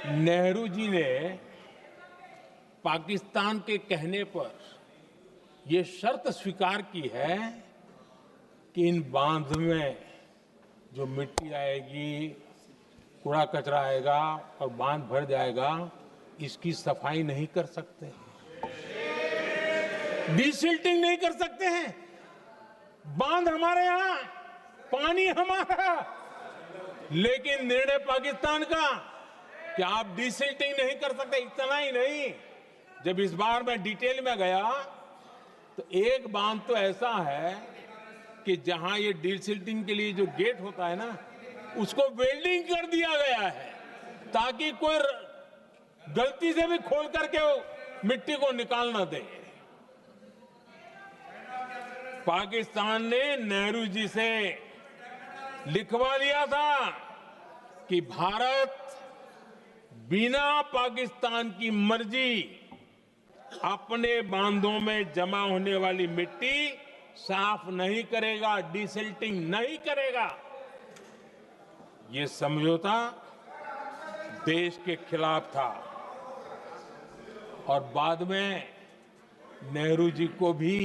नेहरू जी ने पाकिस्तान के कहने पर यह शर्त स्वीकार की है कि इन बांध में जो मिट्टी आएगी, कूड़ा कचरा आएगा और बांध भर जाएगा, इसकी सफाई नहीं कर सकते, डिसिल्टिंग नहीं कर सकते हैं। बांध हमारे यहां, पानी हमारा, लेकिन निर्णय पाकिस्तान का कि आप डिसिल्टिंग नहीं कर सकते। इतना ही नहीं, जब इस बार मैं डिटेल में गया तो एक बांध तो ऐसा है कि जहां ये डिसिल्टिंग के लिए जो गेट होता है ना, उसको वेल्डिंग कर दिया गया है ताकि कोई गलती से भी खोल करके मिट्टी को निकाल ना दे। पाकिस्तान ने नेहरू जी से लिखवा लिया था कि भारत बिना पाकिस्तान की मर्जी अपने बांधों में जमा होने वाली मिट्टी साफ नहीं करेगा, डिसिल्टिंग नहीं करेगा। ये समझौता देश के खिलाफ था और बाद में नेहरू जी को भी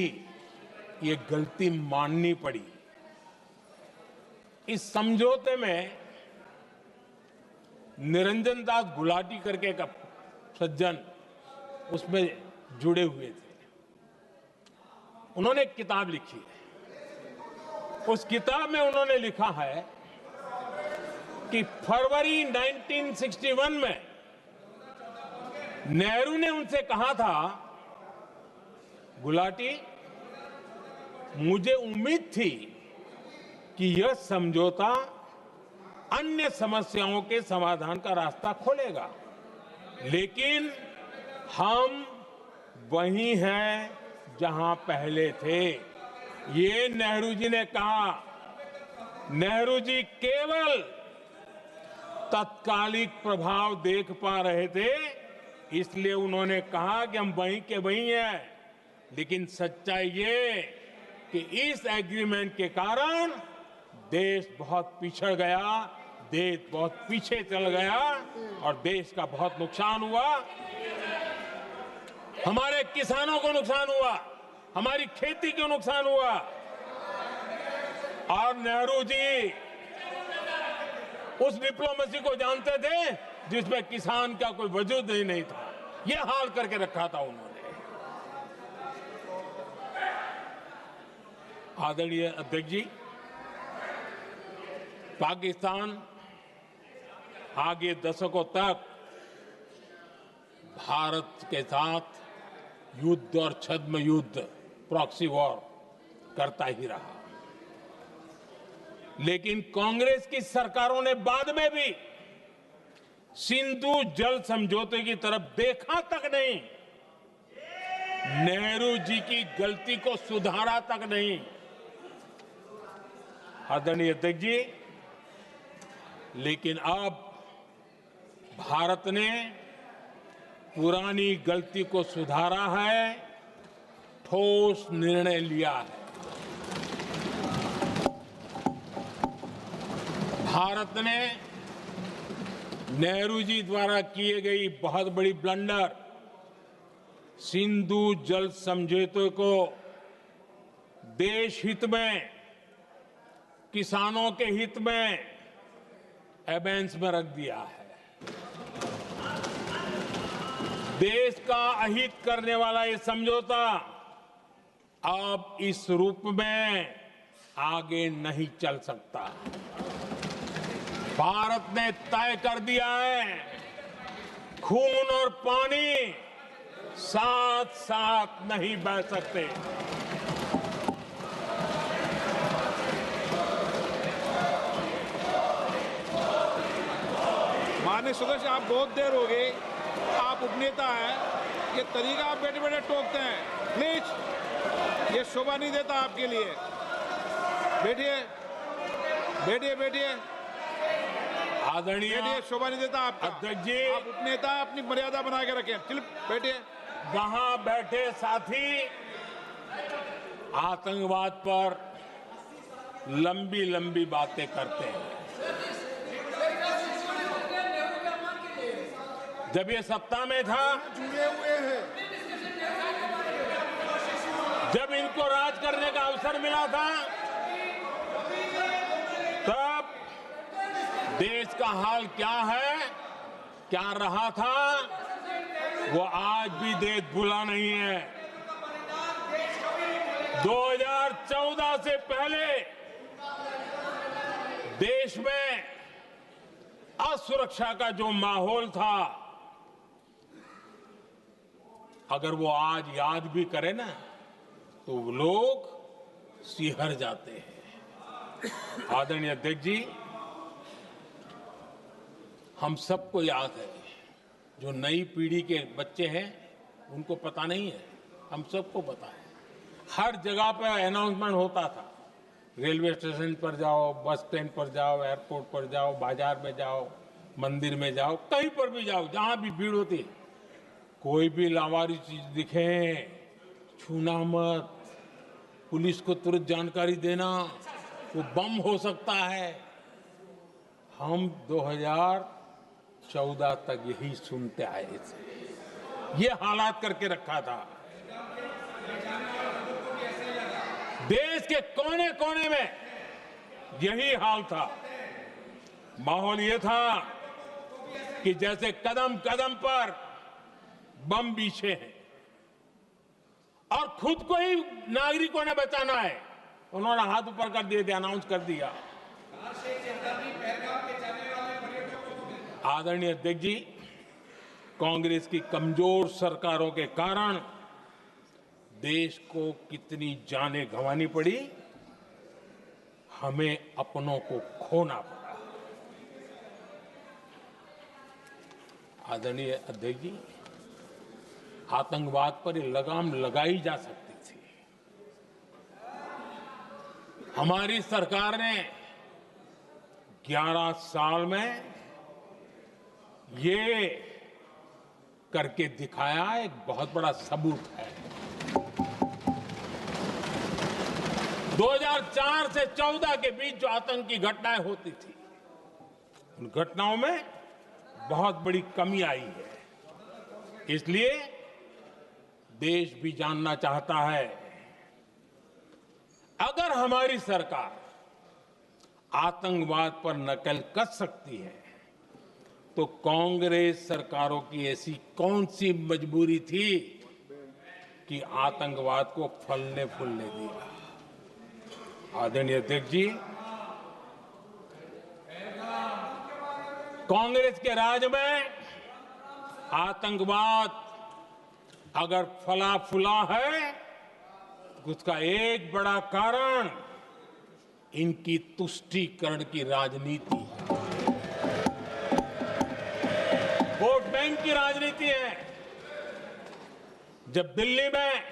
ये गलती माननी पड़ी। इस समझौते में निरंजन दास गुलाटी करके एक सज्जन उसमें जुड़े हुए थे। उन्होंने एक किताब लिखी है। उस किताब में उन्होंने लिखा है कि फरवरी 1961 में नेहरू ने उनसे कहा था, गुलाटी, मुझे उम्मीद थी कि यह समझौता अन्य समस्याओं के समाधान का रास्ता खोलेगा, लेकिन हम वहीं हैं जहां पहले थे। ये नेहरू जी ने कहा। नेहरू जी केवल तत्कालिक प्रभाव देख पा रहे थे, इसलिए उन्होंने कहा कि हम वहीं के वहीं हैं, लेकिन सच्चाई ये कि इस एग्रीमेंट के कारण देश बहुत पिछड़ गया, देश बहुत पीछे चल गया और देश का बहुत नुकसान हुआ। हमारे किसानों को नुकसान हुआ, हमारी खेती को नुकसान हुआ। और नेहरू जी उस डिप्लोमेसी को जानते थे जिसमें किसान का कोई वजूद ही नहीं था। यह हाल करके रखा था उन्होंने। आदरणीय अध्यक्ष जी, पाकिस्तान आगे दशकों तक भारत के साथ युद्ध और छद्म युद्ध, प्रॉक्सी वॉर करता ही रहा, लेकिन कांग्रेस की सरकारों ने बाद में भी सिंधु जल समझौते की तरफ देखा तक नहीं, नेहरू जी की गलती को सुधारा तक नहीं। आदरणीय अध्यक्ष जी, लेकिन अब भारत ने पुरानी गलती को सुधारा है, ठोस निर्णय लिया है। भारत ने नेहरू जी द्वारा किए गई बहुत बड़ी ब्लंडर, सिंधु जल समझौते को देश हित में, किसानों के हित में एबेंस में रख दिया है। देश का अहित करने वाला ये समझौता अब इस रूप में आगे नहीं चल सकता। भारत ने तय कर दिया है, खून और पानी साथ साथ नहीं बह सकते। माननीय सदस्य, आप बहुत देर हो गई, आप उपनेता हैं, ये तरीका आप बैठे बैठे टोकते हैं। प्लीज, ये शोभा नहीं देता आपके लिए। बैठिए बैठिए बैठिए आदरणीय, शोभा नहीं देता आपका। अध्यक्ष जी, आप उपनेता, अपनी मर्यादा बना के रखें। चलिए बैठिए। वहां बैठे साथी आतंकवाद पर लंबी लंबी बातें करते हैं। जब ये सत्ता में था, जुड़े हुए हैं। जब इनको राज करने का अवसर मिला था, तब देश का हाल क्या है, क्या रहा था, वो आज भी देश भूला नहीं है। 2014 से पहले देश में असुरक्षा का जो माहौल था, अगर वो आज याद भी करे ना, तो लोग सिहर जाते हैं। आदरणीय अध्यक्ष जी, हम सबको याद है, जो नई पीढ़ी के बच्चे हैं उनको पता नहीं है, हम सबको पता है। हर जगह पर अनाउंसमेंट होता था, रेलवे स्टेशन पर जाओ, बस स्टैंड पर जाओ, एयरपोर्ट पर जाओ, बाजार में जाओ, मंदिर में जाओ, कहीं पर भी जाओ, जहां भी भीड़ होती है, कोई भी लावारिस चीज दिखे छूना मत, पुलिस को तुरंत जानकारी देना, वो बम हो सकता है। हम 2014 तक यही सुनते आए थे, ये हालात करके रखा था। देश के कोने कोने में यही हाल था। माहौल ये था कि जैसे कदम कदम पर बम बिछे हैं और खुद को ही नागरिकों ने बचाना है, उन्होंने हाथ ऊपर कर दिए थे, अनाउंस कर दिया। आदरणीय अध्यक्ष जी, कांग्रेस की कमजोर सरकारों के कारण देश को कितनी जानें गंवानी पड़ी, हमें अपनों को खोना पड़ा। आदरणीय अध्यक्ष जी, आतंकवाद पर ये लगाम लगाई जा सकती थी। हमारी सरकार ने 11 साल में ये करके दिखाया, एक बहुत बड़ा सबूत है। 2004 से 14 के बीच जो आतंकी घटनाएं होती थी, उन घटनाओं में बहुत बड़ी कमी आई है। इसलिए देश भी जानना चाहता है, अगर हमारी सरकार आतंकवाद पर नकेल कस सकती है, तो कांग्रेस सरकारों की ऐसी कौन सी मजबूरी थी कि आतंकवाद को फलने फूलने दिया। आदरणीय अध्यक्ष जी, कांग्रेस के राज में आतंकवाद अगर फला फूला है, तो उसका एक बड़ा कारण इनकी तुष्टीकरण की राजनीति है, वोट बैंक की राजनीति है। जब दिल्ली में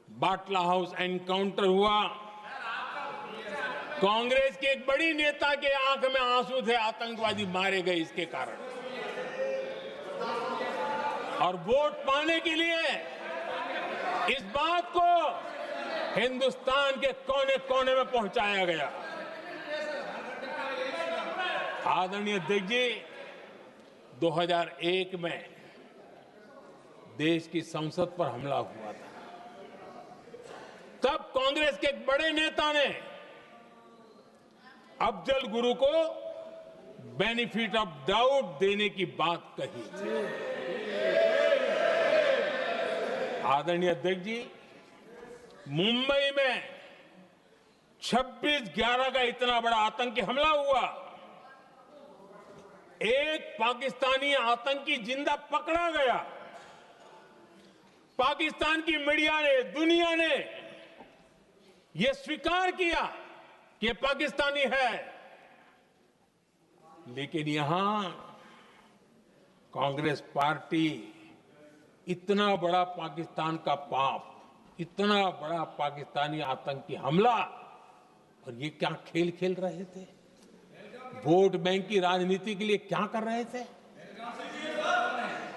बाटला हाउस एनकाउंटर हुआ, कांग्रेस के एक बड़ी नेता के आंख में आंसू थे, आतंकवादी मारे गए इसके कारण। और वोट पाने के लिए इस बात को हिंदुस्तान के कोने कोने में पहुंचाया गया। आदरणीय अध्यक्ष जी, 2001 में देश की संसद पर हमला हुआ था। तब कांग्रेस के एक बड़े नेता ने अफजल गुरु को बेनिफिट ऑफ डाउट देने की बात कही थी। आदरणीय अध्यक्ष जी, मुंबई में 26/11 का इतना बड़ा आतंकी हमला हुआ, एक पाकिस्तानी आतंकी जिंदा पकड़ा गया। पाकिस्तान की मीडिया ने, दुनिया ने यह स्वीकार किया कि ये पाकिस्तानी है, लेकिन यहां कांग्रेस पार्टी इतना बड़ा पाकिस्तान का पाप, इतना बड़ा पाकिस्तानी आतंकी हमला, और ये क्या खेल खेल रहे थे, वोट बैंक की राजनीति के लिए क्या कर रहे थे।